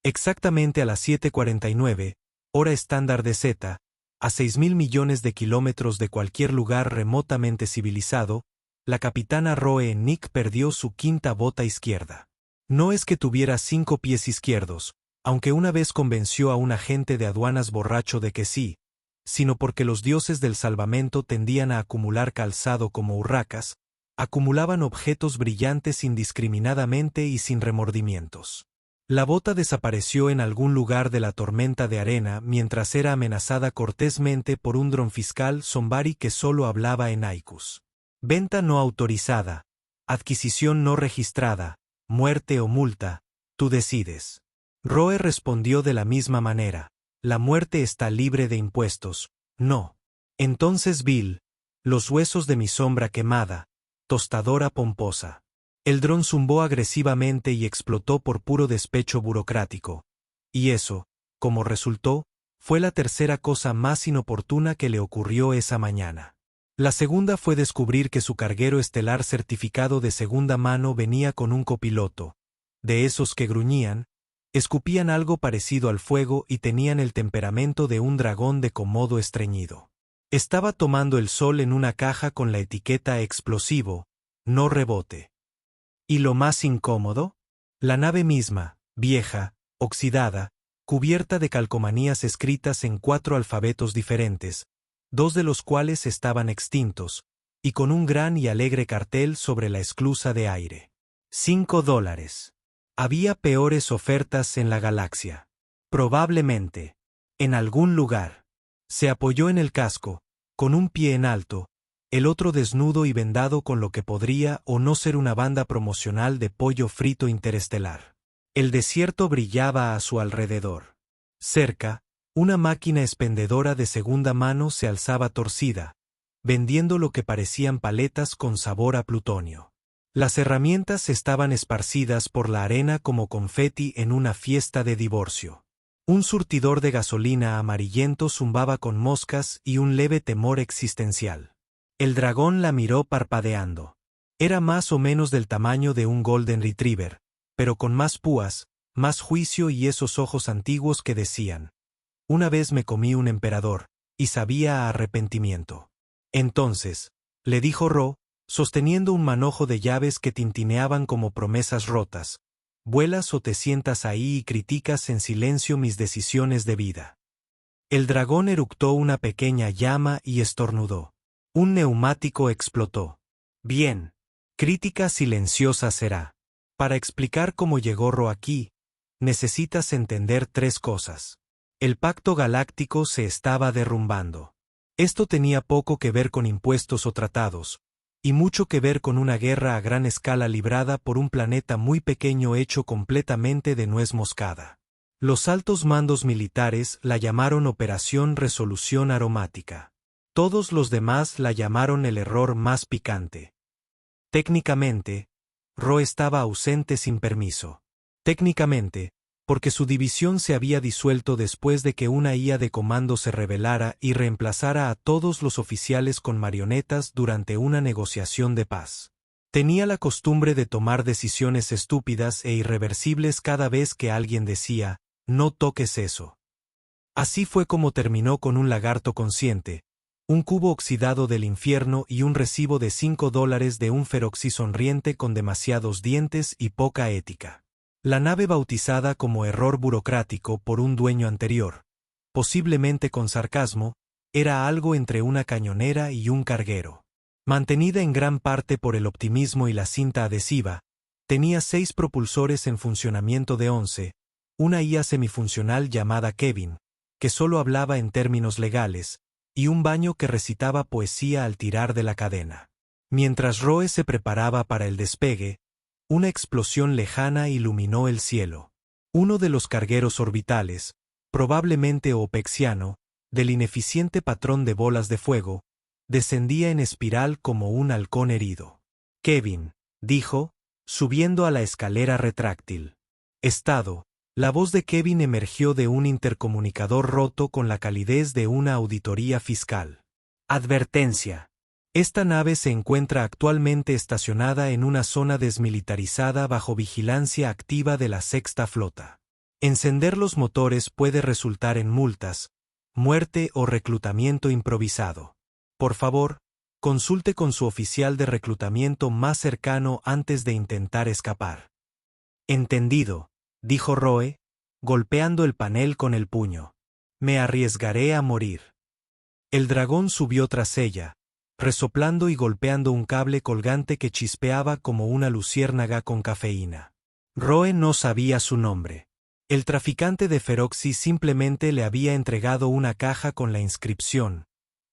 Exactamente a las 7:49, hora estándar de Z, a 6.000 millones de kilómetros de cualquier lugar remotamente civilizado, la capitana Roe Nick perdió su quinta bota izquierda. No es que tuviera 5 pies izquierdos, aunque una vez convenció a un agente de aduanas borracho de que sí, sino porque los dioses del salvamento tendían a acumular calzado como urracas, acumulaban objetos brillantes indiscriminadamente y sin remordimientos. La bota desapareció en algún lugar de la tormenta de arena mientras era amenazada cortésmente por un dron fiscal Zombari que solo hablaba en haikus. Venta no autorizada, adquisición no registrada, muerte o multa, tú decides. Roe respondió de la misma manera, la muerte está libre de impuestos, no. Entonces Bill, los huesos de mi sombra quemada, tostadora pomposa. El dron zumbó agresivamente y explotó por puro despecho burocrático. Y eso, como resultó, fue la tercera cosa más inoportuna que le ocurrió esa mañana. La segunda fue descubrir que su carguero estelar certificado de segunda mano venía con un copiloto, de esos que gruñían, escupían algo parecido al fuego y tenían el temperamento de un dragón de comodo estreñido. Estaba tomando el sol en una caja con la etiqueta explosivo, no rebote. ¿Y lo más incómodo? La nave misma, vieja, oxidada, cubierta de calcomanías escritas en 4 alfabetos diferentes, 2 de los cuales estaban extintos, y con un gran y alegre cartel sobre la esclusa de aire. $5. Había peores ofertas en la galaxia. Probablemente. En algún lugar. Se apoyó en el casco, con un pie en alto, el otro desnudo y vendado con lo que podría o no ser una banda promocional de pollo frito interestelar. El desierto brillaba a su alrededor. Cerca, una máquina expendedora de segunda mano se alzaba torcida, vendiendo lo que parecían paletas con sabor a plutonio. Las herramientas estaban esparcidas por la arena como confeti en una fiesta de divorcio. Un surtidor de gasolina amarillento zumbaba con moscas y un leve temor existencial. El dragón la miró parpadeando. Era más o menos del tamaño de un Golden Retriever, pero con más púas, más juicio y esos ojos antiguos que decían: una vez me comí un emperador, y sabía a arrepentimiento. Entonces, le dijo Ro, sosteniendo un manojo de llaves que tintineaban como promesas rotas, vuelas o te sientas ahí y criticas en silencio mis decisiones de vida. El dragón eructó una pequeña llama y estornudó. Un neumático explotó. Bien. Crítica silenciosa será. Para explicar cómo llegó Ro aquí, necesitas entender 3 cosas. El pacto galáctico se estaba derrumbando. Esto tenía poco que ver con impuestos o tratados, y mucho que ver con una guerra a gran escala librada por un planeta muy pequeño hecho completamente de nuez moscada. Los altos mandos militares la llamaron Operación Resolución Aromática. Todos los demás la llamaron el error más picante. Técnicamente, Ro estaba ausente sin permiso. Técnicamente, porque su división se había disuelto después de que una IA de comando se rebelara y reemplazara a todos los oficiales con marionetas durante una negociación de paz. Tenía la costumbre de tomar decisiones estúpidas e irreversibles cada vez que alguien decía, no toques eso. Así fue como terminó con un lagarto consciente, un cubo oxidado del infierno y un recibo de $5 de un feroxi sonriente con demasiados dientes y poca ética. La nave bautizada como error burocrático por un dueño anterior, posiblemente con sarcasmo, era algo entre una cañonera y un carguero. Mantenida en gran parte por el optimismo y la cinta adhesiva, tenía 6 propulsores en funcionamiento de 11, una IA semifuncional llamada Kevin, que solo hablaba en términos legales, y un baño que recitaba poesía al tirar de la cadena. Mientras Roe se preparaba para el despegue, una explosión lejana iluminó el cielo. Uno de los cargueros orbitales, probablemente opexiano, del ineficiente patrón de bolas de fuego, descendía en espiral como un halcón herido. Kevin, dijo, subiendo a la escalera retráctil. Estado. La voz de Kevin emergió de un intercomunicador roto con la calidez de una auditoría fiscal. Advertencia. Esta nave se encuentra actualmente estacionada en una zona desmilitarizada bajo vigilancia activa de la Sexta Flota. Encender los motores puede resultar en multas, muerte o reclutamiento improvisado. Por favor, consulte con su oficial de reclutamiento más cercano antes de intentar escapar. Entendido, dijo Roe, golpeando el panel con el puño. Me arriesgaré a morir. El dragón subió tras ella, resoplando y golpeando un cable colgante que chispeaba como una luciérnaga con cafeína. Roe no sabía su nombre. El traficante de Feroxy simplemente le había entregado una caja con la inscripción: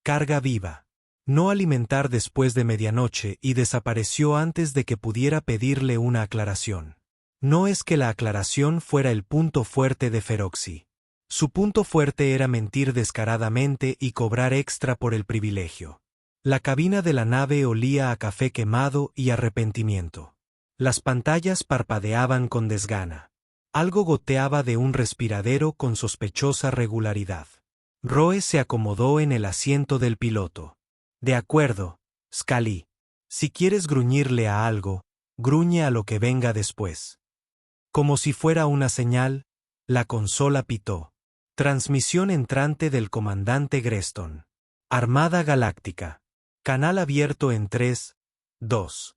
carga viva. No alimentar después de medianoche, y desapareció antes de que pudiera pedirle una aclaración. No es que la aclaración fuera el punto fuerte de Feroxy. Su punto fuerte era mentir descaradamente y cobrar extra por el privilegio. La cabina de la nave olía a café quemado y arrepentimiento. Las pantallas parpadeaban con desgana. Algo goteaba de un respiradero con sospechosa regularidad. Roe se acomodó en el asiento del piloto. De acuerdo, Scully. Si quieres gruñirle a algo, gruñe a lo que venga después. Como si fuera una señal, la consola pitó. Transmisión entrante del comandante Greston. Armada Galáctica. Canal abierto en 3, 2.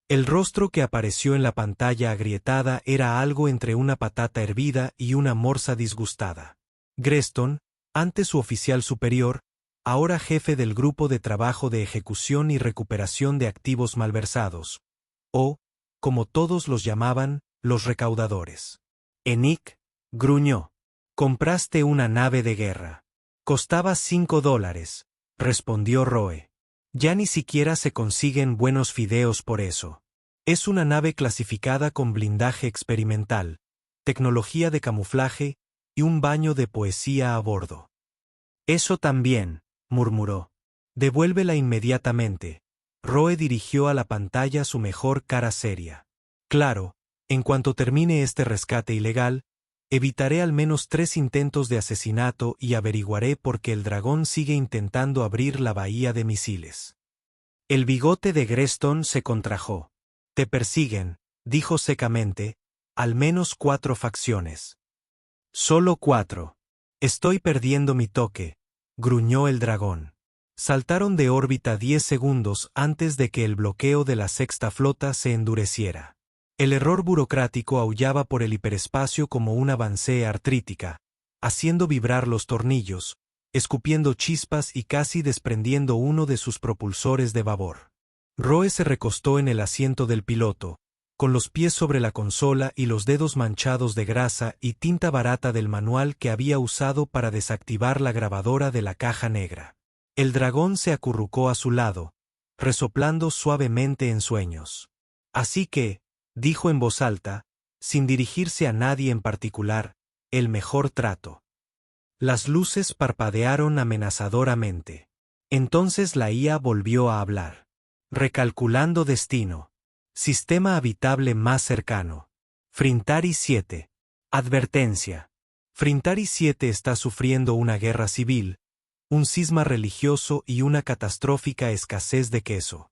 El rostro que apareció en la pantalla agrietada era algo entre una patata hervida y una morsa disgustada. Greston, antes su oficial superior, ahora jefe del grupo de trabajo de ejecución y recuperación de activos malversados, o, como todos los llamaban, los recaudadores. Enick, gruñó. Compraste una nave de guerra. Costaba $5, respondió Roe. Ya ni siquiera se consiguen buenos fideos por eso. Es una nave clasificada con blindaje experimental, tecnología de camuflaje y un baño de poesía a bordo. Eso también, murmuró. Devuélvela inmediatamente. Roe dirigió a la pantalla su mejor cara seria. Claro, en cuanto termine este rescate ilegal, evitaré al menos 3 intentos de asesinato y averiguaré por qué el dragón sigue intentando abrir la bahía de misiles. El bigote de Greston se contrajo. Te persiguen, dijo secamente, al menos 4 facciones. Solo 4. Estoy perdiendo mi toque, gruñó el dragón. Saltaron de órbita 10 segundos antes de que el bloqueo de la sexta flota se endureciera. El error burocrático aullaba por el hiperespacio como una avancée artrítica, haciendo vibrar los tornillos, escupiendo chispas y casi desprendiendo uno de sus propulsores de babor. Roe se recostó en el asiento del piloto, con los pies sobre la consola y los dedos manchados de grasa y tinta barata del manual que había usado para desactivar la grabadora de la caja negra. El dragón se acurrucó a su lado, resoplando suavemente en sueños. Así que, dijo en voz alta, sin dirigirse a nadie en particular, el mejor trato. Las luces parpadearon amenazadoramente. Entonces la IA volvió a hablar. Recalculando destino. Sistema habitable más cercano. Frintari 7. Advertencia. Frintari 7 está sufriendo una guerra civil, un cisma religioso y una catastrófica escasez de queso.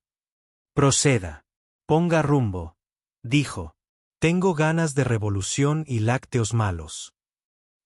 Proceda. Ponga rumbo. Dijo. Tengo ganas de revolución y lácteos malos.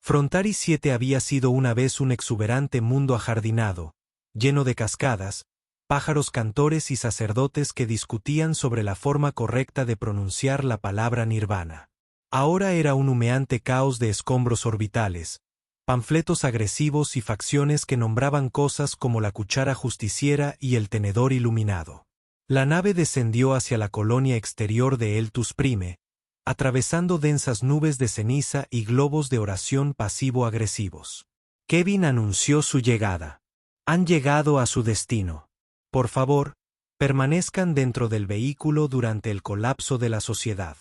Frontari 7 había sido una vez un exuberante mundo ajardinado, lleno de cascadas, pájaros cantores y sacerdotes que discutían sobre la forma correcta de pronunciar la palabra nirvana. Ahora era un humeante caos de escombros orbitales, panfletos agresivos y facciones que nombraban cosas como la cuchara justiciera y el tenedor iluminado. La nave descendió hacia la colonia exterior de Eltus Prime, atravesando densas nubes de ceniza y globos de oración pasivo-agresivos. Kevin anunció su llegada. Han llegado a su destino. Por favor, permanezcan dentro del vehículo durante el colapso de la sociedad.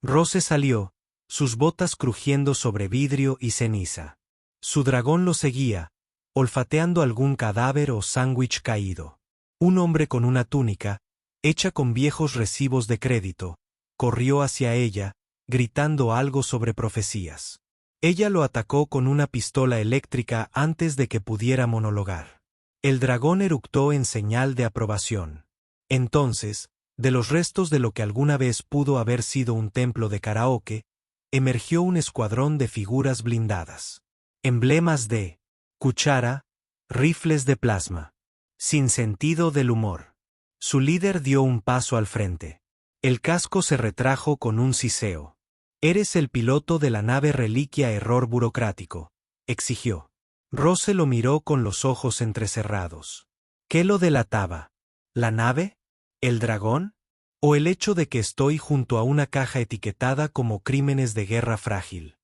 Rose salió, sus botas crujiendo sobre vidrio y ceniza. Su dragón lo seguía, olfateando algún cadáver o sándwich caído. Un hombre con una túnica, hecha con viejos recibos de crédito, corrió hacia ella, gritando algo sobre profecías. Ella lo atacó con una pistola eléctrica antes de que pudiera monologar. El dragón eructó en señal de aprobación. Entonces, de los restos de lo que alguna vez pudo haber sido un templo de karaoke, emergió un escuadrón de figuras blindadas. Emblemas de cuchara, rifles de plasma. Sin sentido del humor. Su líder dio un paso al frente. El casco se retrajo con un siseo. «Eres el piloto de la nave reliquia error burocrático», exigió. Rose lo miró con los ojos entrecerrados. ¿Qué lo delataba? ¿La nave? ¿El dragón? ¿O el hecho de que estoy junto a una caja etiquetada como crímenes de guerra frágil?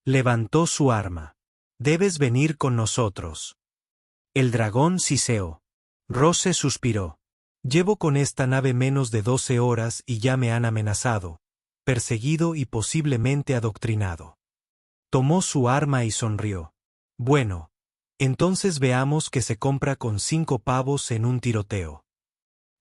Levantó su arma. «Debes venir con nosotros». El dragón siseó. Rose suspiró. «Llevo con esta nave menos de 12 horas y ya me han amenazado, perseguido y posiblemente adoctrinado». Tomó su arma y sonrió. «Bueno, entonces veamos que se compra con 5 pavos en un tiroteo».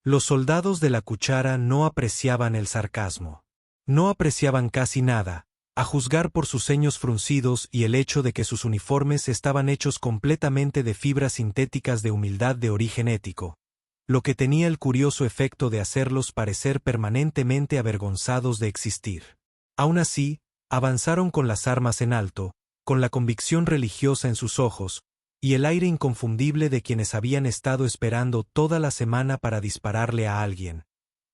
Los soldados de la cuchara no apreciaban el sarcasmo. No apreciaban casi nada, a juzgar por sus ceños fruncidos y el hecho de que sus uniformes estaban hechos completamente de fibras sintéticas de humildad de origen ético, lo que tenía el curioso efecto de hacerlos parecer permanentemente avergonzados de existir. Aún así, avanzaron con las armas en alto, con la convicción religiosa en sus ojos, y el aire inconfundible de quienes habían estado esperando toda la semana para dispararle a alguien,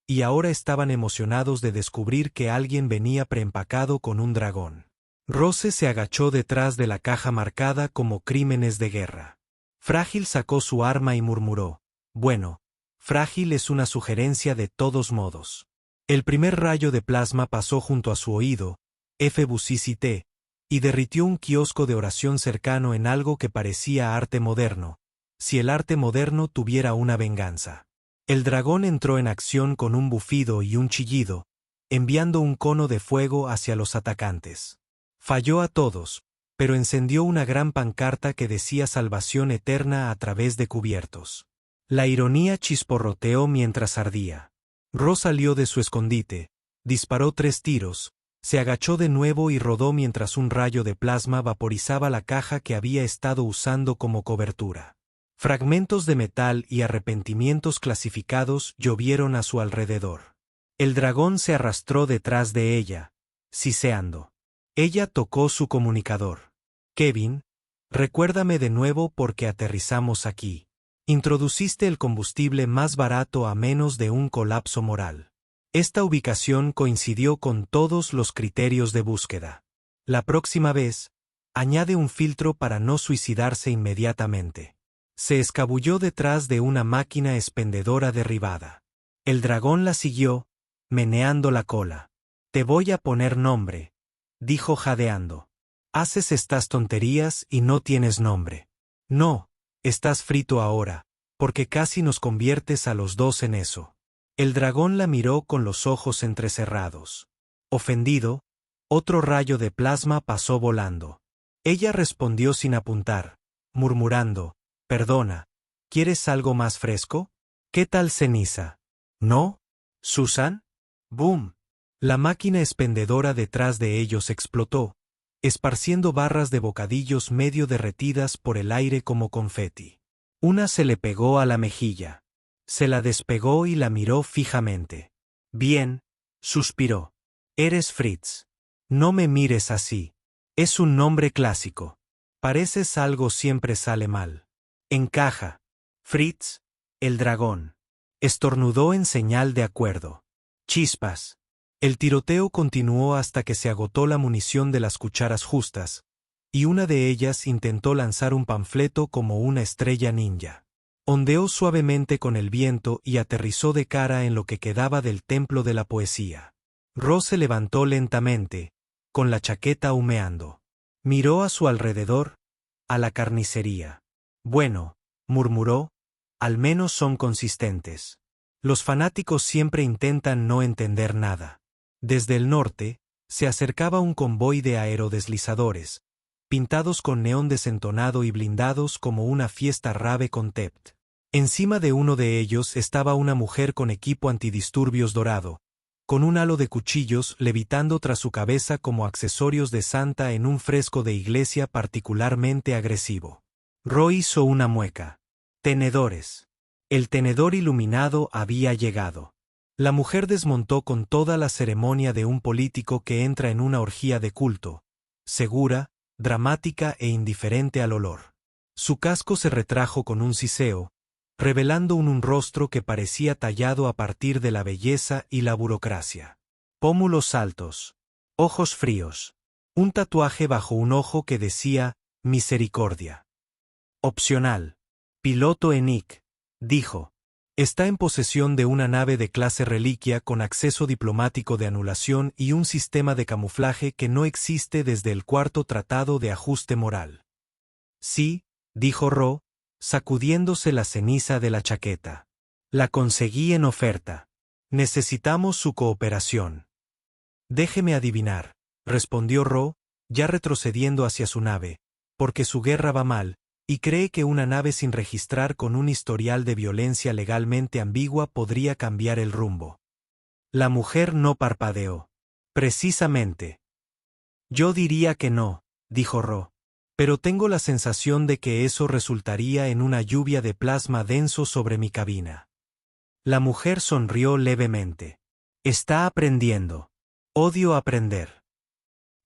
y ahora estaban emocionados de descubrir que alguien venía preempacado con un dragón. Rose se agachó detrás de la caja marcada como crímenes de guerra. Frágil sacó su arma y murmuró: «Bueno, frágil es una sugerencia de todos modos». El primer rayo de plasma pasó junto a su oído, FBUCCT, y derritió un kiosco de oración cercano en algo que parecía arte moderno, si el arte moderno tuviera una venganza. El dragón entró en acción con un bufido y un chillido, enviando un cono de fuego hacia los atacantes. Falló a todos, pero encendió una gran pancarta que decía salvación eterna a través de cubiertos. La ironía chisporroteó mientras ardía. Ro salió de su escondite, disparó 3 tiros, se agachó de nuevo y rodó mientras un rayo de plasma vaporizaba la caja que había estado usando como cobertura. Fragmentos de metal y arrepentimientos clasificados llovieron a su alrededor. El dragón se arrastró detrás de ella, siseando. Ella tocó su comunicador. «Kevin, recuérdame de nuevo por qué aterrizamos aquí. Introduciste el combustible más barato a menos de un colapso moral. Esta ubicación coincidió con todos los criterios de búsqueda. La próxima vez, añade un filtro para no suicidarse inmediatamente». Se escabulló detrás de una máquina expendedora derribada. El dragón la siguió, meneando la cola. «Te voy a poner nombre», dijo jadeando. «Haces estas tonterías y no tienes nombre». «No, estás frito ahora, porque casi nos conviertes a los dos en eso». El dragón la miró con los ojos entrecerrados. Ofendido, otro rayo de plasma pasó volando. Ella respondió sin apuntar, murmurando: «Perdona, ¿quieres algo más fresco? ¿Qué tal ceniza? ¿No? ¿Susan?» ¡Boom! La máquina expendedora detrás de ellos explotó, esparciendo barras de bocadillos medio derretidas por el aire como confeti. Una se le pegó a la mejilla. Se la despegó y la miró fijamente. «Bien», suspiró. «Eres Fritz. No me mires así. Es un nombre clásico. Pareces algo siempre sale mal. Encaja. Fritz, el dragón». Estornudó en señal de acuerdo. Chispas. El tiroteo continuó hasta que se agotó la munición de las cucharas justas, y una de ellas intentó lanzar un panfleto como una estrella ninja. Ondeó suavemente con el viento y aterrizó de cara en lo que quedaba del templo de la poesía. Ro se levantó lentamente, con la chaqueta humeando. Miró a su alrededor, a la carnicería. «Bueno», murmuró, «al menos son consistentes». Los fanáticos siempre intentan no entender nada. Desde el norte, se acercaba un convoy de aerodeslizadores, pintados con neón desentonado y blindados como una fiesta rave concept. Encima de uno de ellos estaba una mujer con equipo antidisturbios dorado, con un halo de cuchillos levitando tras su cabeza como accesorios de santa en un fresco de iglesia particularmente agresivo. Ro hizo una mueca. «Tenedores». El tenedor iluminado había llegado. La mujer desmontó con toda la ceremonia de un político que entra en una orgía de culto, segura, dramática e indiferente al olor. Su casco se retrajo con un siseo, revelando un rostro que parecía tallado a partir de la belleza y la burocracia. Pómulos altos, ojos fríos, un tatuaje bajo un ojo que decía misericordia. Opcional. Piloto ENIC, dijo. Está en posesión de una nave de clase reliquia con acceso diplomático de anulación y un sistema de camuflaje que no existe desde el cuarto tratado de ajuste moral. Sí, dijo Ro, sacudiéndose la ceniza de la chaqueta. La conseguí en oferta. Necesitamos su cooperación. Déjeme adivinar, respondió Ro, ya retrocediendo hacia su nave, porque su guerra va mal, y cree que una nave sin registrar con un historial de violencia legalmente ambigua podría cambiar el rumbo. La mujer no parpadeó. Precisamente. Yo diría que no, dijo Ro, pero tengo la sensación de que eso resultaría en una lluvia de plasma denso sobre mi cabina. La mujer sonrió levemente. Está aprendiendo. Odio aprender.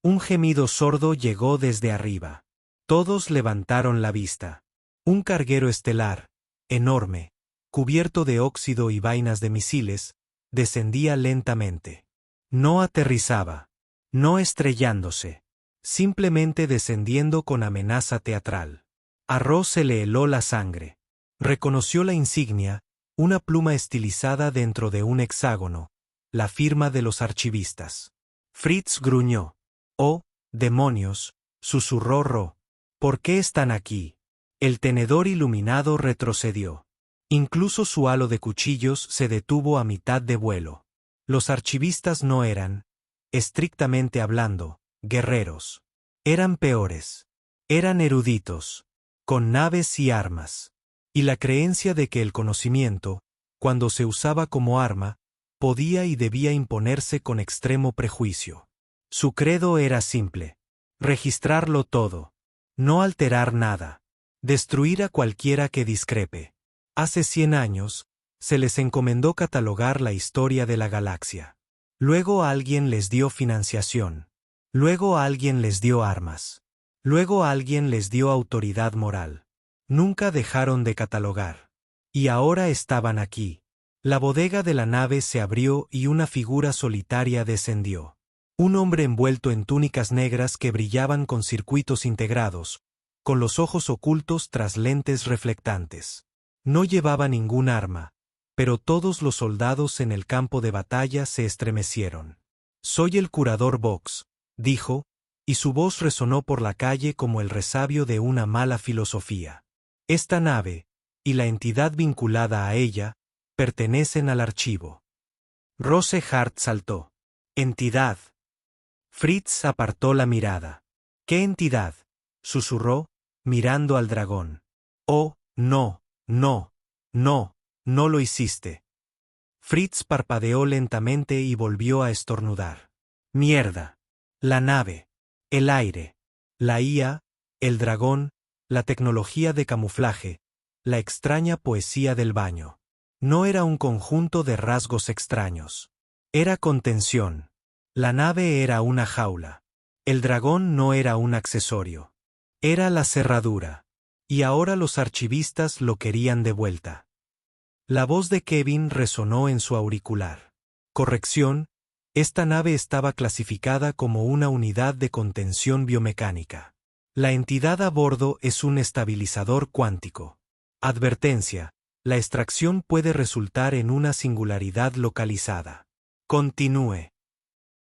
Un gemido sordo llegó desde arriba. Todos levantaron la vista. Un carguero estelar, enorme, cubierto de óxido y vainas de misiles, descendía lentamente. No aterrizaba, no estrellándose, simplemente descendiendo con amenaza teatral. A Ro se le heló la sangre. Reconoció la insignia, una pluma estilizada dentro de un hexágono, la firma de los archivistas. Fritz gruñó. «Oh, demonios», susurró Ro. «¿Por qué están aquí?» El tenedor iluminado retrocedió. Incluso su halo de cuchillos se detuvo a mitad de vuelo. Los archivistas no eran, estrictamente hablando, guerreros. Eran peores. Eran eruditos, con naves y armas. Y la creencia de que el conocimiento, cuando se usaba como arma, podía y debía imponerse con extremo prejuicio. Su credo era simple: registrarlo todo. No alterar nada. Destruir a cualquiera que discrepe. Hace 100 años, se les encomendó catalogar la historia de la galaxia. Luego alguien les dio financiación. Luego alguien les dio armas. Luego alguien les dio autoridad moral. Nunca dejaron de catalogar. Y ahora estaban aquí. La bodega de la nave se abrió y una figura solitaria descendió. Un hombre envuelto en túnicas negras que brillaban con circuitos integrados, con los ojos ocultos tras lentes reflectantes. No llevaba ningún arma, pero todos los soldados en el campo de batalla se estremecieron. «Soy el curador Vox», dijo, y su voz resonó por la calle como el resabio de una mala filosofía. «Esta nave, y la entidad vinculada a ella, pertenecen al archivo». Rose Hart saltó. «¿Entidad?» Fritz apartó la mirada. «¿Qué entidad?», susurró, mirando al dragón. «Oh, no, no, no, no lo hiciste». Fritz parpadeó lentamente y volvió a estornudar. «Mierda. La nave. El aire. La IA, el dragón, la tecnología de camuflaje, la extraña poesía del baño. No era un conjunto de rasgos extraños. Era contención. La nave era una jaula. El dragón no era un accesorio. Era la cerradura. Y ahora los archivistas lo querían de vuelta». La voz de Kevin resonó en su auricular. «Corrección, esta nave estaba clasificada como una unidad de contención biomecánica. La entidad a bordo es un estabilizador cuántico. Advertencia: la extracción puede resultar en una singularidad localizada. Continúe».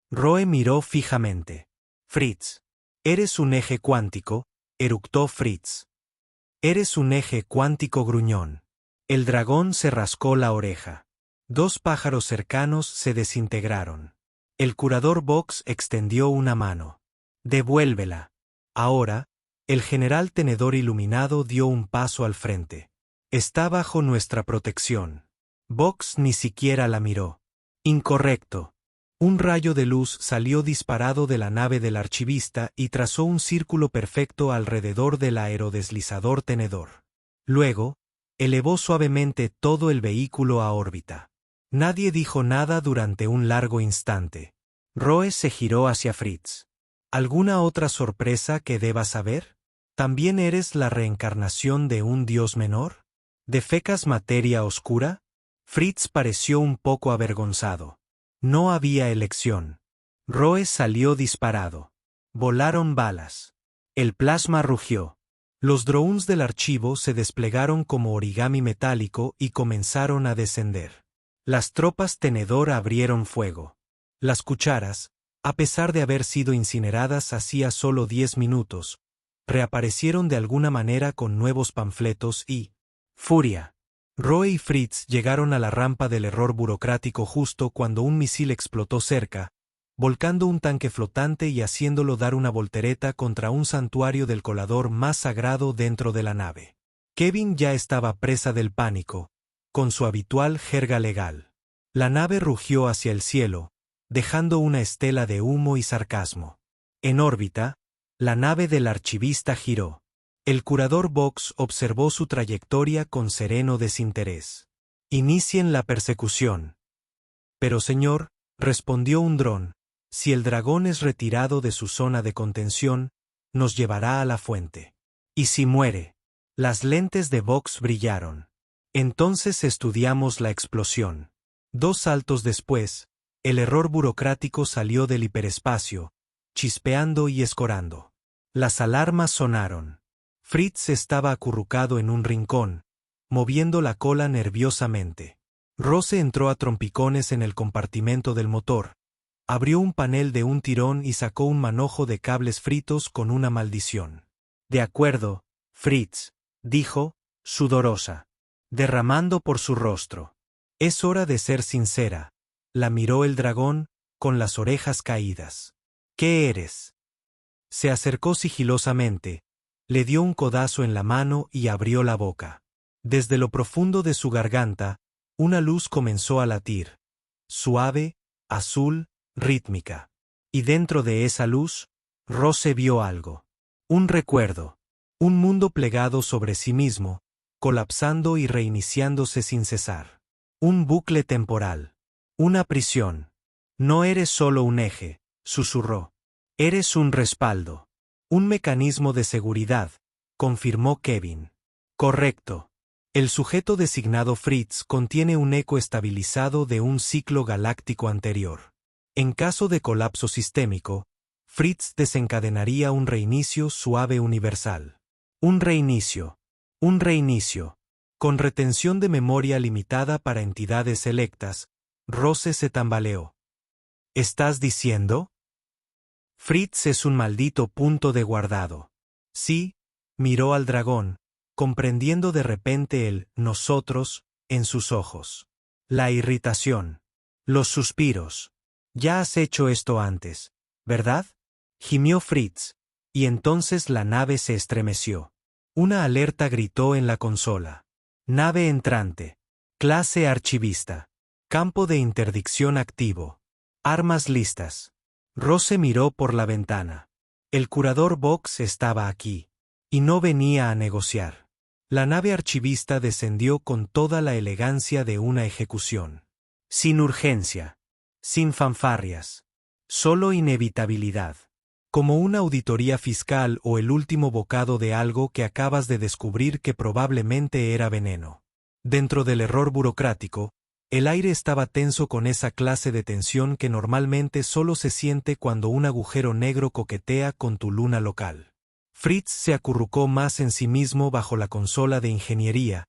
Roe miró fijamente. «Fritz, eres un eje cuántico», eructó Fritz. «Eres un eje cuántico gruñón». El dragón se rascó la oreja. 2 pájaros cercanos se desintegraron. El curador Vox extendió una mano. «Devuélvela». Ahora, el general Tenedor Iluminado dio un paso al frente. «Está bajo nuestra protección». Vox ni siquiera la miró. «Incorrecto». Un rayo de luz salió disparado de la nave del archivista y trazó un círculo perfecto alrededor del aerodeslizador Tenedor. Luego, elevó suavemente todo el vehículo a órbita. Nadie dijo nada durante un largo instante. Roe se giró hacia Fritz. ¿Alguna otra sorpresa que debas saber? ¿También eres la reencarnación de un dios menor? ¿Defecas materia oscura? Fritz pareció un poco avergonzado. No había elección. Roe salió disparado. Volaron balas. El plasma rugió. Los drones del archivo se desplegaron como origami metálico y comenzaron a descender. Las tropas tenedor abrieron fuego. Las cucharas, a pesar de haber sido incineradas hacía solo 10 minutos, reaparecieron de alguna manera con nuevos panfletos y furia. Roe y Fritz llegaron a la rampa del error burocrático justo cuando un misil explotó cerca, volcando un tanque flotante y haciéndolo dar una voltereta contra un santuario del colador más sagrado dentro de la nave. Kevin ya estaba presa del pánico, con su habitual jerga legal. La nave rugió hacia el cielo, dejando una estela de humo y sarcasmo. En órbita, la nave del archivista giró. El curador Vox observó su trayectoria con sereno desinterés. Inicien la persecución. Pero señor, respondió un dron, si el dragón es retirado de su zona de contención, nos llevará a la fuente. ¿Y si muere? Las lentes de Vox brillaron. Entonces estudiamos la explosión. 2 saltos después, el error burocrático salió del hiperespacio, chispeando y escorando. Las alarmas sonaron. Fritz estaba acurrucado en un rincón, moviendo la cola nerviosamente. Rose entró a trompicones en el compartimento del motor, abrió un panel de un tirón y sacó un manojo de cables fritos con una maldición. De acuerdo, Fritz, dijo, sudorosa, derramando por su rostro. Es hora de ser sincera. La miró el dragón, con las orejas caídas. ¿Qué eres? Se acercó sigilosamente, le dio un codazo en la mano y abrió la boca. Desde lo profundo de su garganta, una luz comenzó a latir. Suave, azul, rítmica. Y dentro de esa luz, Rose vio algo. Un recuerdo. Un mundo plegado sobre sí mismo, colapsando y reiniciándose sin cesar. Un bucle temporal. Una prisión. No eres solo un eje, susurró. Eres un respaldo. Un mecanismo de seguridad, confirmó Kevin. Correcto. El sujeto designado Fritz contiene un eco estabilizado de un ciclo galáctico anterior. En caso de colapso sistémico, Fritz desencadenaría un reinicio suave universal. Un reinicio. Un reinicio. Con retención de memoria limitada para entidades selectas, Rose se tambaleó. ¿Estás diciendo? Fritz es un maldito punto de guardado. Sí, miró al dragón, comprendiendo de repente el nosotros en sus ojos. La irritación. Los suspiros. Ya has hecho esto antes, ¿verdad? Gimió Fritz, y entonces la nave se estremeció. Una alerta gritó en la consola. Nave entrante. Clase archivista. Campo de interdicción activo. Armas listas. Rose miró por la ventana. El curador Vox estaba aquí. Y no venía a negociar. La nave archivista descendió con toda la elegancia de una ejecución. Sin urgencia. Sin fanfarrias. Solo inevitabilidad. Como una auditoría fiscal o el último bocado de algo que acabas de descubrir que probablemente era veneno. Dentro del error burocrático, el aire estaba tenso con esa clase de tensión que normalmente solo se siente cuando un agujero negro coquetea con tu luna local. Fritz se acurrucó más en sí mismo bajo la consola de ingeniería,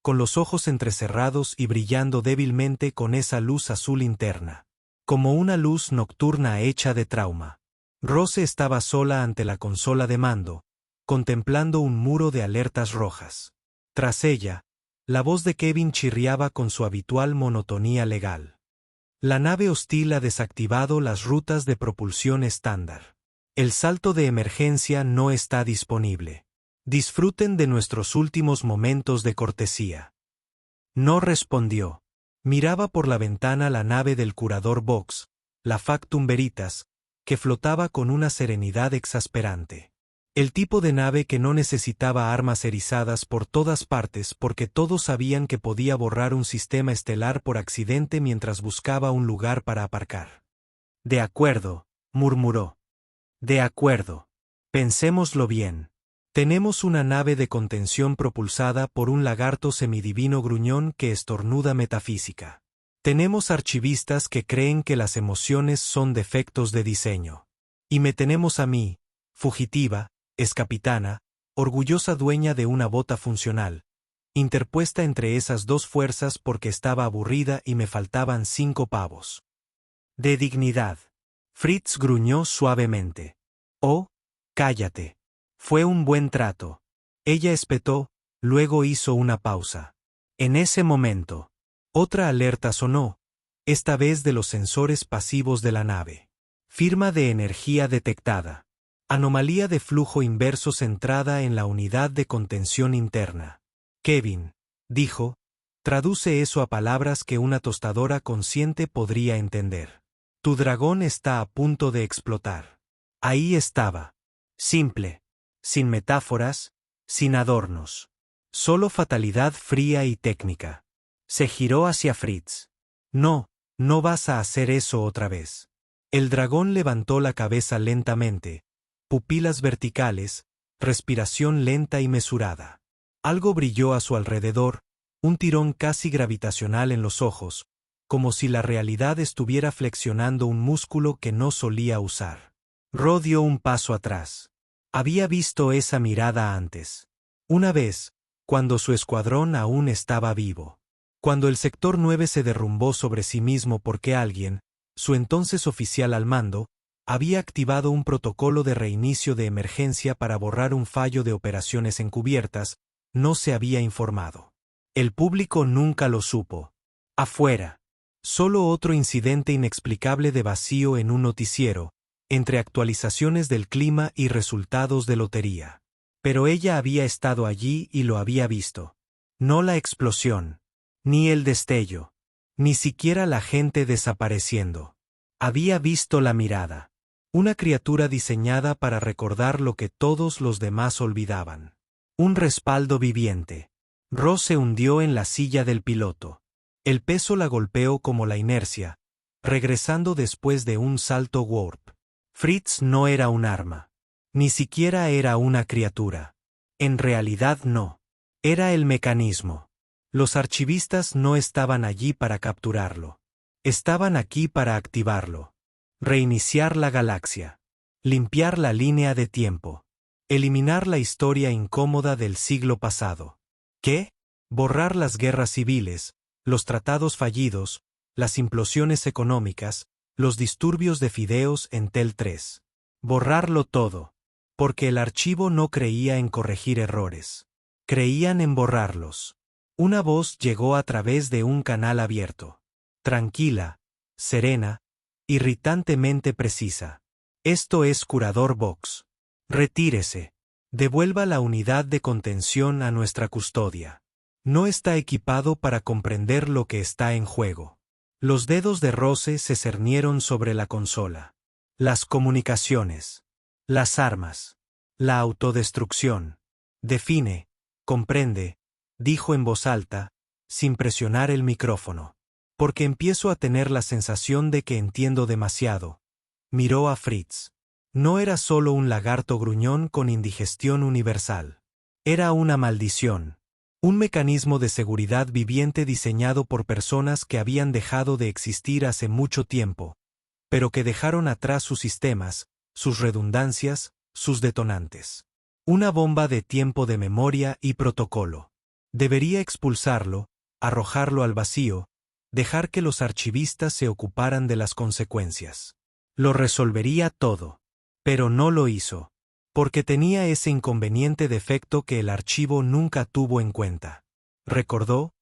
con los ojos entrecerrados y brillando débilmente con esa luz azul interna. Como una luz nocturna hecha de trauma. Rose estaba sola ante la consola de mando, contemplando un muro de alertas rojas. Tras ella, la voz de Kevin chirriaba con su habitual monotonía legal. La nave hostil ha desactivado las rutas de propulsión estándar. El salto de emergencia no está disponible. Disfruten de nuestros últimos momentos de cortesía. No respondió. Miraba por la ventana la nave del curador Vox, la Factum Veritas, que flotaba con una serenidad exasperante. El tipo de nave que no necesitaba armas erizadas por todas partes porque todos sabían que podía borrar un sistema estelar por accidente mientras buscaba un lugar para aparcar. De acuerdo, murmuró. De acuerdo. Pensémoslo bien. Tenemos una nave de contención propulsada por un lagarto semidivino gruñón que estornuda metafísica. Tenemos archivistas que creen que las emociones son defectos de diseño. Y me tenemos a mí, fugitiva, excapitana, orgullosa dueña de una bota funcional, interpuesta entre esas dos fuerzas porque estaba aburrida y me faltaban 5 pavos. De dignidad. Fritz gruñó suavemente. Oh, cállate. Fue un buen trato. Ella espetó, luego hizo una pausa. En ese momento, otra alerta sonó, esta vez de los sensores pasivos de la nave. Firma de energía detectada. Anomalía de flujo inverso centrada en la unidad de contención interna. Kevin, dijo, traduce eso a palabras que una tostadora consciente podría entender. Tu dragón está a punto de explotar. Ahí estaba. Simple. Sin metáforas, sin adornos. Solo fatalidad fría y técnica. Se giró hacia Fritz. No, no vas a hacer eso otra vez. El dragón levantó la cabeza lentamente, pupilas verticales, respiración lenta y mesurada. Algo brilló a su alrededor, un tirón casi gravitacional en los ojos, como si la realidad estuviera flexionando un músculo que no solía usar. Ro dio un paso atrás. Había visto esa mirada antes. Una vez, cuando su escuadrón aún estaba vivo. Cuando el Sector 9 se derrumbó sobre sí mismo porque alguien, su entonces oficial al mando, había activado un protocolo de reinicio de emergencia para borrar un fallo de operaciones encubiertas, no se había informado. El público nunca lo supo. Afuera. Solo otro incidente inexplicable de vacío en un noticiero, entre actualizaciones del clima y resultados de lotería. Pero ella había estado allí y lo había visto. No la explosión. Ni el destello. Ni siquiera la gente desapareciendo. Había visto la mirada. Una criatura diseñada para recordar lo que todos los demás olvidaban. Un respaldo viviente. Ro se hundió en la silla del piloto. El peso la golpeó como la inercia, regresando después de un salto warp. Fritz no era un arma. Ni siquiera era una criatura. En realidad no. Era el mecanismo. Los archivistas no estaban allí para capturarlo. Estaban aquí para activarlo. Reiniciar la galaxia. Limpiar la línea de tiempo. Eliminar la historia incómoda del siglo pasado. ¿Qué? Borrar las guerras civiles, los tratados fallidos, las implosiones económicas, los disturbios de fideos en Tel 3. Borrarlo todo. Porque el archivo no creía en corregir errores. Creían en borrarlos. Una voz llegó a través de un canal abierto. Tranquila, serena, irritantemente precisa. Esto es Curador Vox. Retírese. Devuelva la unidad de contención a nuestra custodia. No está equipado para comprender lo que está en juego. Los dedos de Rose se cernieron sobre la consola. Las comunicaciones. Las armas. La autodestrucción. Define, comprende, dijo en voz alta, sin presionar el micrófono. Porque empiezo a tener la sensación de que entiendo demasiado. Miró a Fritz. No era solo un lagarto gruñón con indigestión universal. Era una maldición. Un mecanismo de seguridad viviente diseñado por personas que habían dejado de existir hace mucho tiempo, pero que dejaron atrás sus sistemas, sus redundancias, sus detonantes. Una bomba de tiempo de memoria y protocolo. Debería expulsarlo, arrojarlo al vacío, dejar que los archivistas se ocuparan de las consecuencias. Lo resolvería todo. Pero no lo hizo. Porque tenía ese inconveniente defecto que el archivo nunca tuvo en cuenta. ¿Recordó?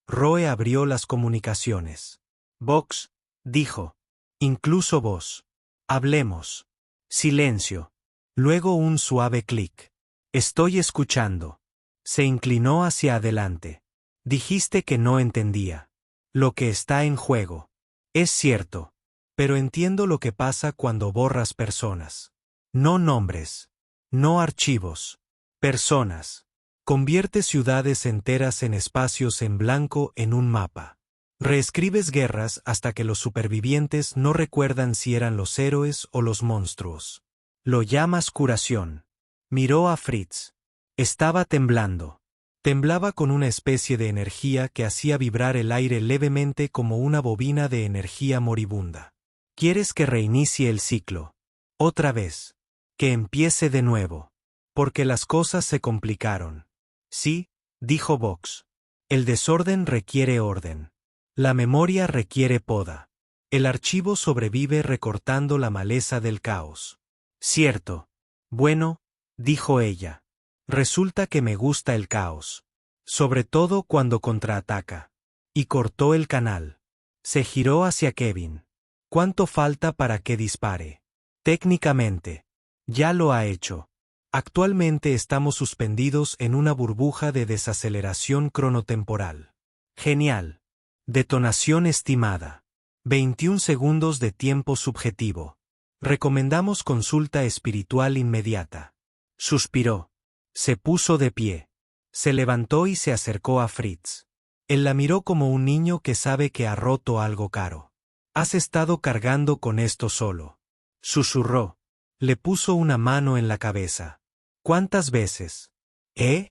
Roe abrió las comunicaciones. Vox, dijo. Incluso vos. Hablemos. Silencio. Luego un suave clic. Estoy escuchando. Se inclinó hacia adelante. Dijiste que no entendía. Lo que está en juego. Es cierto. Pero entiendo lo que pasa cuando borras personas. No nombres. No archivos. Personas. Convierte ciudades enteras en espacios en blanco en un mapa. Reescribes guerras hasta que los supervivientes no recuerdan si eran los héroes o los monstruos. Lo llamas curación. Miró a Fritz. Estaba temblando. Temblaba con una especie de energía que hacía vibrar el aire levemente como una bobina de energía moribunda. ¿Quieres que reinicie el ciclo? Otra vez. Que empiece de nuevo. Porque las cosas se complicaron. Sí, dijo Vox. El desorden requiere orden. La memoria requiere poda. El archivo sobrevive recortando la maleza del caos. Cierto. Bueno, dijo ella. Resulta que me gusta el caos. Sobre todo cuando contraataca. Y cortó el canal. Se giró hacia Kevin. ¿Cuánto falta para que dispare? Técnicamente. Ya lo ha hecho. Actualmente estamos suspendidos en una burbuja de desaceleración cronotemporal. Genial. Detonación estimada. 21 segundos de tiempo subjetivo. Recomendamos consulta espiritual inmediata. Suspiró. Se puso de pie. Se levantó y se acercó a Fritz. Él la miró como un niño que sabe que ha roto algo caro. Has estado cargando con esto solo. Susurró. Le puso una mano en la cabeza. ¿Cuántas veces? ¿10?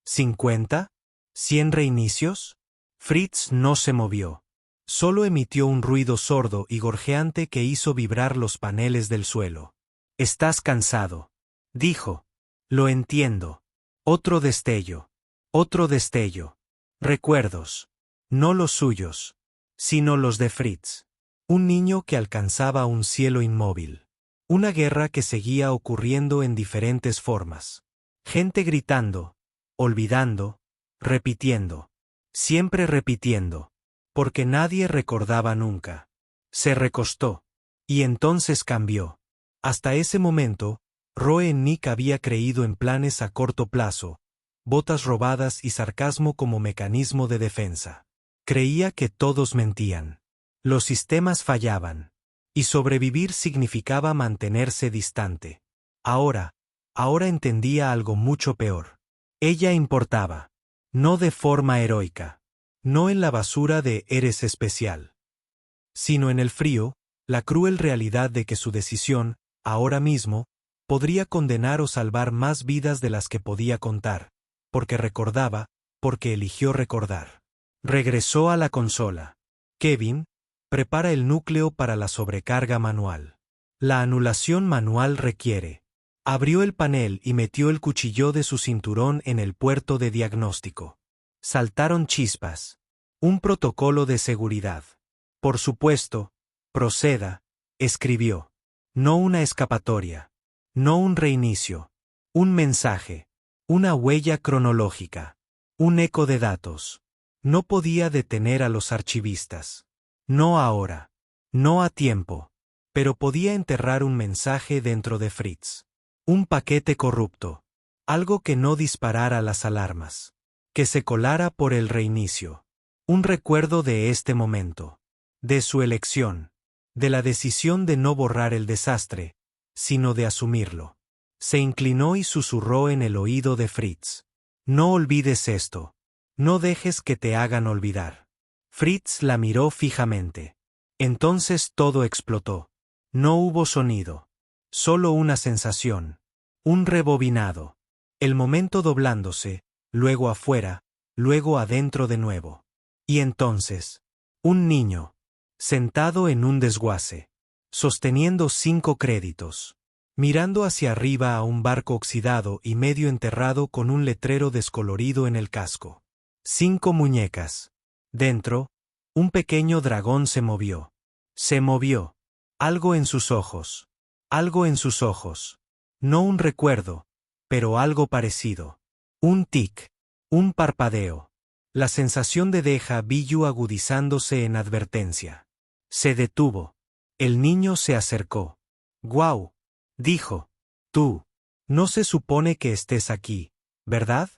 ¿50? ¿100 reinicios? Fritz no se movió. Solo emitió un ruido sordo y gorjeante que hizo vibrar los paneles del suelo. Estás cansado. Dijo. Lo entiendo. Otro destello. Otro destello. Recuerdos. No los suyos, sino los de Fritz. Un niño que alcanzaba un cielo inmóvil. Una guerra que seguía ocurriendo en diferentes formas. Gente gritando, olvidando, repitiendo. Siempre repitiendo. Porque nadie recordaba nunca. Se recostó. Y entonces cambió. Hasta ese momento, Roe Nick había creído en planes a corto plazo, botas robadas y sarcasmo como mecanismo de defensa. Creía que todos mentían. Los sistemas fallaban. Y sobrevivir significaba mantenerse distante. Ahora entendía algo mucho peor. Ella importaba. No de forma heroica. No en la basura de eres especial. Sino en el frío, la cruel realidad de que su decisión, ahora mismo, podría condenar o salvar más vidas de las que podía contar, porque recordaba, porque eligió recordar. Regresó a la consola. Kevin, prepara el núcleo para la sobrecarga manual. La anulación manual requiere. Abrió el panel y metió el cuchillo de su cinturón en el puerto de diagnóstico. Saltaron chispas. Un protocolo de seguridad. Por supuesto, proceda, escribió. No una escapatoria. No un reinicio. Un mensaje. Una huella cronológica. Un eco de datos. No podía detener a los archivistas. No ahora. No a tiempo. Pero podía enterrar un mensaje dentro de Fritz. Un paquete corrupto. Algo que no disparara las alarmas. Que se colara por el reinicio. Un recuerdo de este momento. De su elección. De la decisión de no borrar el desastre, sino de asumirlo. Se inclinó y susurró en el oído de Fritz. No olvides esto. No dejes que te hagan olvidar. Fritz la miró fijamente. Entonces todo explotó. No hubo sonido. Solo una sensación. Un rebobinado. El momento doblándose, luego afuera, luego adentro de nuevo. Y entonces, un niño, sentado en un desguace, sosteniendo 5 créditos, mirando hacia arriba a un barco oxidado y medio enterrado con un letrero descolorido en el casco. 5 muñecas. Dentro, un pequeño dragón se movió. Se movió. Algo en sus ojos. Algo en sus ojos. No un recuerdo, pero algo parecido. Un tic. Un parpadeo. La sensación de deja vu agudizándose en advertencia. Se detuvo. El niño se acercó. «Guau», dijo. «Tú. No se supone que estés aquí, ¿verdad?»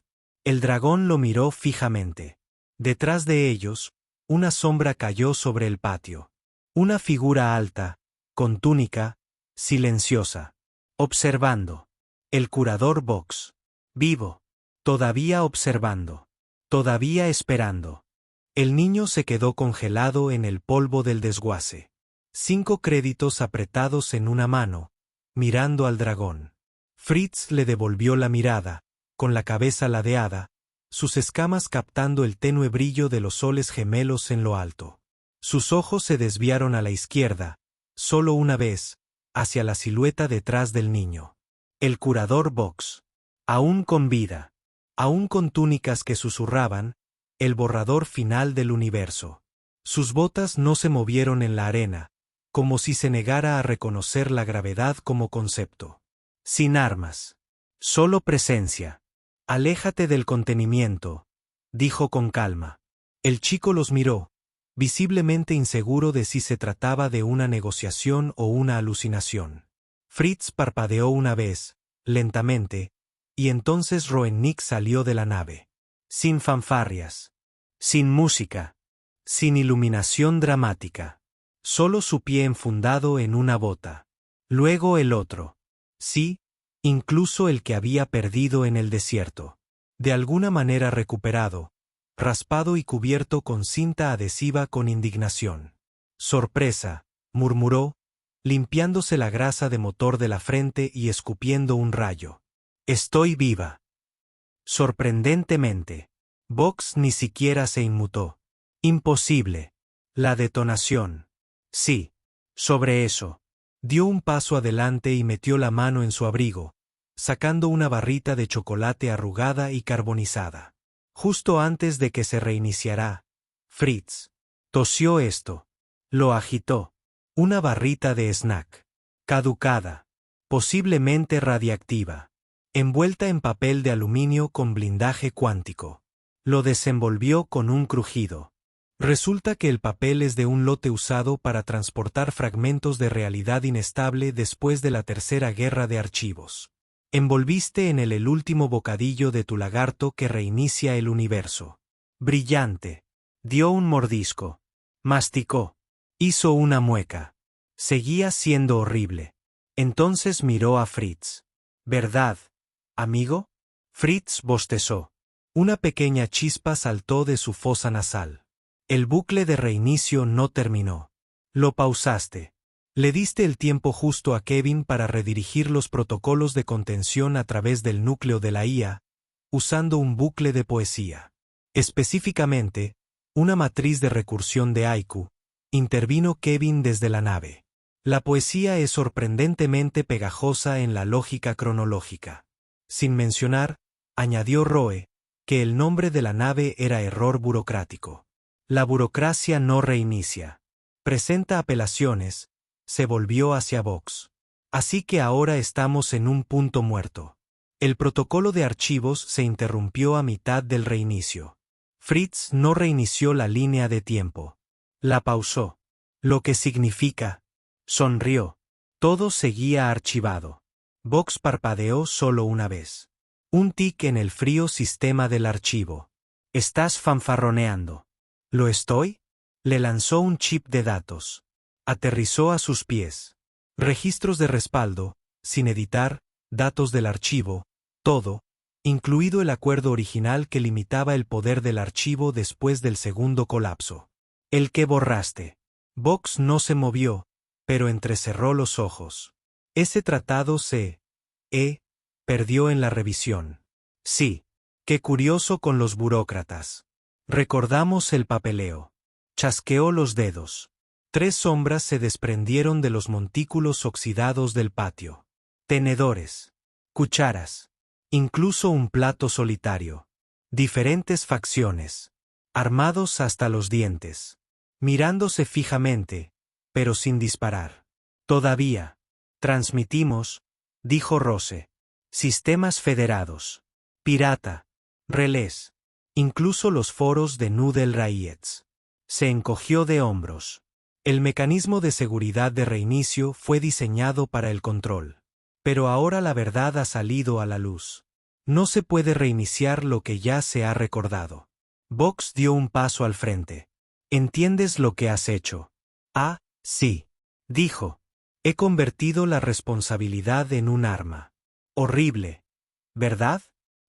El dragón lo miró fijamente. Detrás de ellos, una sombra cayó sobre el patio. Una figura alta, con túnica, silenciosa. Observando. El curador Box. Vivo. Todavía observando. Todavía esperando. El niño se quedó congelado en el polvo del desguace. 5 créditos apretados en una mano, mirando al dragón. Fritz le devolvió la mirada, con la cabeza ladeada, sus escamas captando el tenue brillo de los soles gemelos en lo alto. Sus ojos se desviaron a la izquierda, solo una vez, hacia la silueta detrás del niño. El curador Box. Aún con vida. Aún con túnicas que susurraban, el borrador final del universo. Sus botas no se movieron en la arena, como si se negara a reconocer la gravedad como concepto. Sin armas. Solo presencia. Aléjate del contenimiento, dijo con calma. El chico los miró, visiblemente inseguro de si se trataba de una negociación o una alucinación. Fritz parpadeó una vez, lentamente, y entonces Roenick salió de la nave. Sin fanfarrias. Sin música. Sin iluminación dramática. Solo su pie enfundado en una bota. Luego el otro. Sí, incluso el que había perdido en el desierto. De alguna manera recuperado, raspado y cubierto con cinta adhesiva con indignación. Sorpresa, murmuró, limpiándose la grasa de motor de la frente y escupiendo un rayo. Estoy viva. Sorprendentemente. Box ni siquiera se inmutó. Imposible. La detonación. Sí. Sobre eso. Dio un paso adelante y metió la mano en su abrigo, sacando una barrita de chocolate arrugada y carbonizada. Justo antes de que se reiniciara, Fritz tosió esto. Lo agitó. Una barrita de snack. Caducada. Posiblemente radiactiva. Envuelta en papel de aluminio con blindaje cuántico. Lo desenvolvió con un crujido. Resulta que el papel es de un lote usado para transportar fragmentos de realidad inestable después de la Tercera Guerra de Archivos. Envolviste en él el último bocadillo de tu lagarto que reinicia el universo. Brillante. Dio un mordisco. Masticó. Hizo una mueca. Seguía siendo horrible. Entonces miró a Fritz. ¿Verdad, amigo? Fritz bostezó. Una pequeña chispa saltó de su fosa nasal. El bucle de reinicio no terminó. Lo pausaste. Le diste el tiempo justo a Kevin para redirigir los protocolos de contención a través del núcleo de la IA, usando un bucle de poesía. Específicamente, una matriz de recursión de haiku. Intervino Kevin desde la nave. La poesía es sorprendentemente pegajosa en la lógica cronológica. Sin mencionar, añadió Roe, que el nombre de la nave era error burocrático. La burocracia no reinicia. Presenta apelaciones. Se volvió hacia Vox. Así que ahora estamos en un punto muerto. El protocolo de archivos se interrumpió a mitad del reinicio. Fritz no reinició la línea de tiempo. La pausó. Lo que significa. Sonrió. Todo seguía archivado. Vox parpadeó solo una vez. Un tic en el frío sistema del archivo. Estás fanfarroneando. ¿Lo estoy? Le lanzó un chip de datos. Aterrizó a sus pies. Registros de respaldo, sin editar, datos del archivo, todo, incluido el acuerdo original que limitaba el poder del archivo después del segundo colapso. El que borraste. Vox no se movió, pero entrecerró los ojos. Ese tratado perdió en la revisión. Sí. Qué curioso con los burócratas. Recordamos el papeleo. Chasqueó los dedos. 3 sombras se desprendieron de los montículos oxidados del patio. Tenedores. Cucharas. Incluso un plato solitario. Diferentes facciones. Armados hasta los dientes. Mirándose fijamente, pero sin disparar. Todavía. Transmitimos, dijo Rose. Sistemas federados. Pirata. Relés. Incluso los foros de Noodle Raids. Se encogió de hombros. El mecanismo de seguridad de reinicio fue diseñado para el control. Pero ahora la verdad ha salido a la luz. No se puede reiniciar lo que ya se ha recordado. Vox dio un paso al frente. ¿Entiendes lo que has hecho? Ah, sí. Dijo. He convertido la responsabilidad en un arma. Horrible, ¿verdad?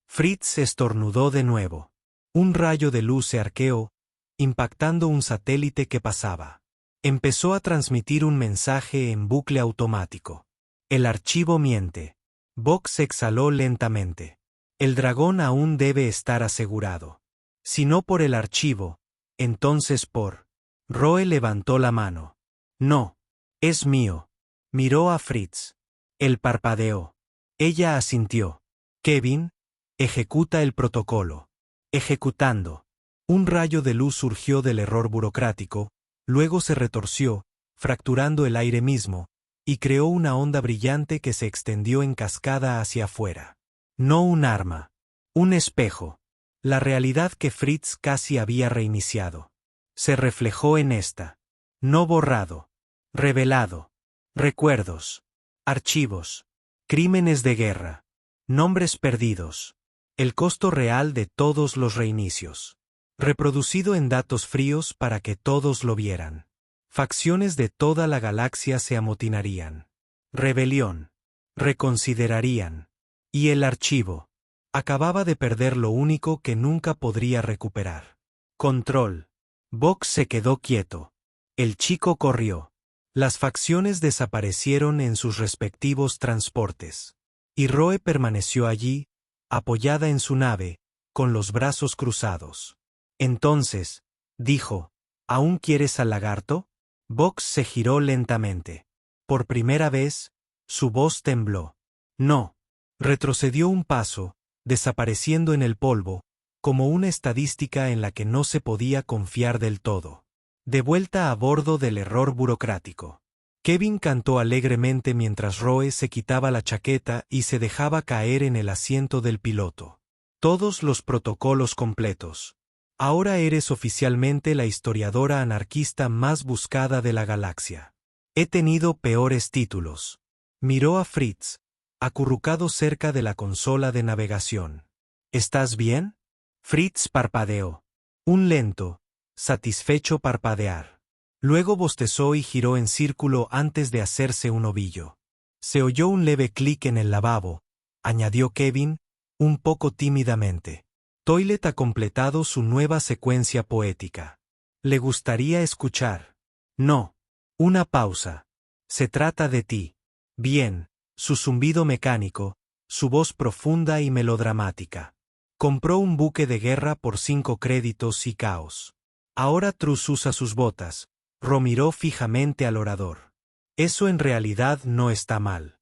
Fritz estornudó de nuevo. Un rayo de luz se arqueó, impactando un satélite que pasaba. Empezó a transmitir un mensaje en bucle automático. El archivo miente. Vox exhaló lentamente. El dragón aún debe estar asegurado. Si no por el archivo, entonces por... Roe levantó la mano. No. Es mío. Miró a Fritz. Él parpadeó. Ella asintió. Kevin, ejecuta el protocolo. Ejecutando. Un rayo de luz surgió del error burocrático, luego se retorció, fracturando el aire mismo, y creó una onda brillante que se extendió en cascada hacia afuera. No un arma. Un espejo. La realidad que Fritz casi había reiniciado. Se reflejó en esta. No borrado. Revelado. Recuerdos. Archivos. Crímenes de guerra. Nombres perdidos. El costo real de todos los reinicios. Reproducido en datos fríos para que todos lo vieran. Facciones de toda la galaxia se amotinarían. Rebelión. Reconsiderarían. Y el archivo. Acababa de perder lo único que nunca podría recuperar. Control. Vox se quedó quieto. El chico corrió. Las facciones desaparecieron en sus respectivos transportes. Y Roe permaneció allí, apoyada en su nave, con los brazos cruzados. Entonces, dijo, ¿aún quieres al lagarto? Vox se giró lentamente. Por primera vez, su voz tembló. No. Retrocedió un paso, desapareciendo en el polvo, como una estadística en la que no se podía confiar del todo. De vuelta a bordo del error burocrático. Kevin cantó alegremente mientras Roe se quitaba la chaqueta y se dejaba caer en el asiento del piloto. Todos los protocolos completos. Ahora eres oficialmente la historiadora anarquista más buscada de la galaxia. He tenido peores títulos. Miró a Fritz, acurrucado cerca de la consola de navegación. ¿Estás bien? Fritz parpadeó. Un lento, satisfecho parpadear. Luego bostezó y giró en círculo antes de hacerse un ovillo. Se oyó un leve clic en el lavabo, añadió Kevin, un poco tímidamente. Toilet ha completado su nueva secuencia poética. ¿Le gustaría escuchar? No. Una pausa. Se trata de ti. Bien. Su zumbido mecánico, su voz profunda y melodramática. Compró un buque de guerra por 5 créditos y caos. Ahora Trus usa sus botas. Ro miró fijamente al orador. Eso en realidad no está mal.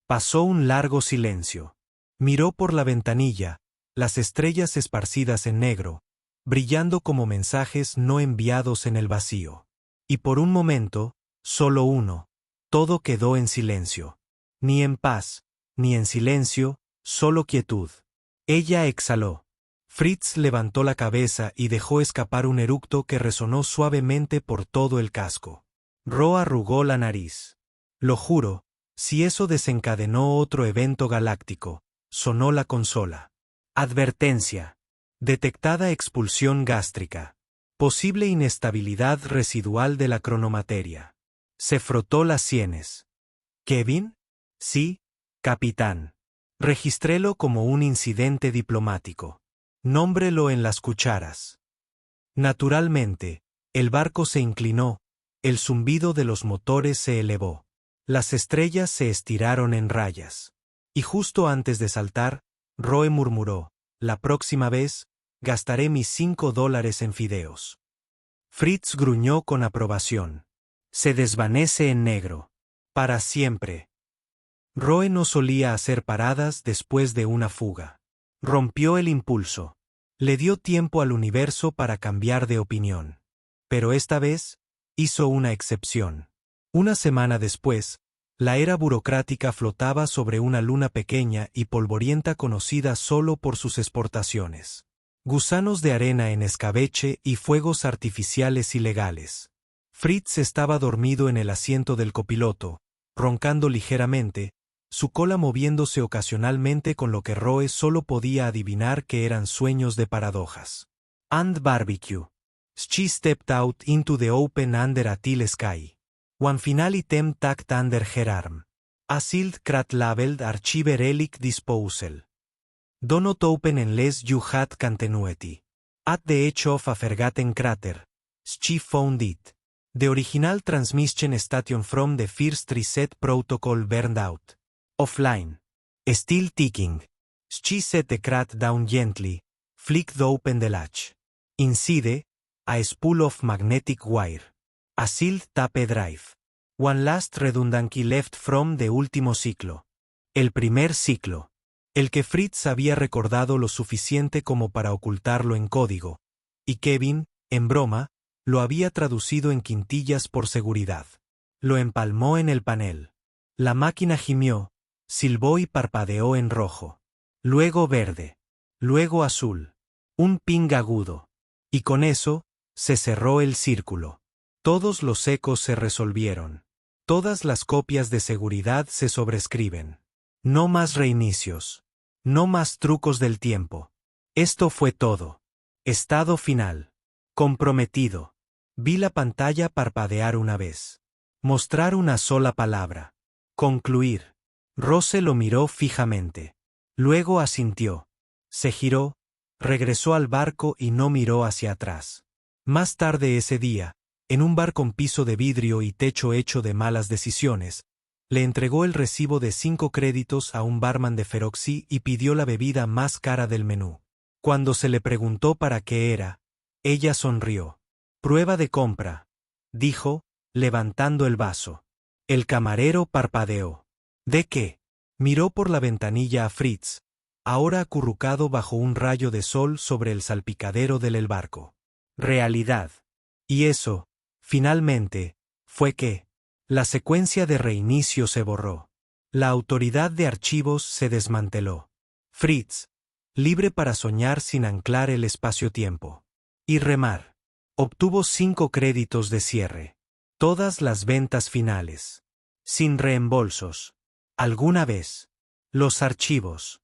Pasó un largo silencio. Miró por la ventanilla, las estrellas esparcidas en negro, brillando como mensajes no enviados en el vacío. Y por un momento, solo uno, todo quedó en silencio. Ni en paz, ni en silencio, solo quietud. Ella exhaló. Fritz levantó la cabeza y dejó escapar un eructo que resonó suavemente por todo el casco. Ro arrugó la nariz. Lo juro, si eso desencadenó otro evento galáctico, sonó la consola. Advertencia. Detectada expulsión gástrica. Posible inestabilidad residual de la cronomateria. Se frotó las sienes. ¿Kevin? Sí, capitán. Registrélo como un incidente diplomático. Nómbrelo en las cucharas. Naturalmente, el barco se inclinó, el zumbido de los motores se elevó. Las estrellas se estiraron en rayas. Y justo antes de saltar, Roe murmuró, la próxima vez, gastaré mis $5 en fideos. Fritz gruñó con aprobación. Se desvanece en negro. Para siempre. Roe no solía hacer paradas después de una fuga. Rompió el impulso. Le dio tiempo al universo para cambiar de opinión. Pero esta vez, hizo una excepción. Una semana después, la era burocrática flotaba sobre una luna pequeña y polvorienta conocida solo por sus exportaciones. Gusanos de arena en escabeche y fuegos artificiales ilegales. Fritz estaba dormido en el asiento del copiloto, roncando ligeramente, su cola moviéndose ocasionalmente con lo que Roe solo podía adivinar que eran sueños de paradojas. And barbecue. She stepped out into the open under a teal sky. One final item tucked under her arm. Asilt krat labeld archiver relic disposal. Do not open unless you had continuity. At the edge of a forgotten crater. She found it. The original transmission station from the first reset protocol burned out. Offline. Still ticking. She set the crat down gently, flicked open the latch. Inside, a spool of magnetic wire. A sealed tape drive. One last redundancy left from the último ciclo. El primer ciclo. El que Fritz había recordado lo suficiente como para ocultarlo en código, y Kevin, en broma, lo había traducido en quintillas por seguridad. Lo empalmó en el panel. La máquina gimió, silbó y parpadeó en rojo. Luego verde. Luego azul. Un ping agudo. Y con eso, se cerró el círculo. Todos los ecos se resolvieron. Todas las copias de seguridad se sobrescriben. No más reinicios. No más trucos del tiempo. Esto fue todo. Estado final. Comprometido. Vi la pantalla parpadear una vez. Mostrar una sola palabra. Concluir. Rose lo miró fijamente. Luego asintió. Se giró, regresó al barco y no miró hacia atrás. Más tarde ese día, en un bar con piso de vidrio y techo hecho de malas decisiones, le entregó el recibo de 5 créditos a un barman de Feroxy y pidió la bebida más cara del menú. Cuando se le preguntó para qué era, ella sonrió. Prueba de compra, dijo, levantando el vaso. El camarero parpadeó. ¿De qué? Miró por la ventanilla a Fritz, ahora acurrucado bajo un rayo de sol sobre el salpicadero del barco. Realidad. Y eso, finalmente, fue que la secuencia de reinicio se borró. La autoridad de archivos se desmanteló. Fritz, libre para soñar sin anclar el espacio-tiempo. Y remar. Obtuvo 5 créditos de cierre. Todas las ventas finales. Sin reembolsos. Alguna vez. Los archivos.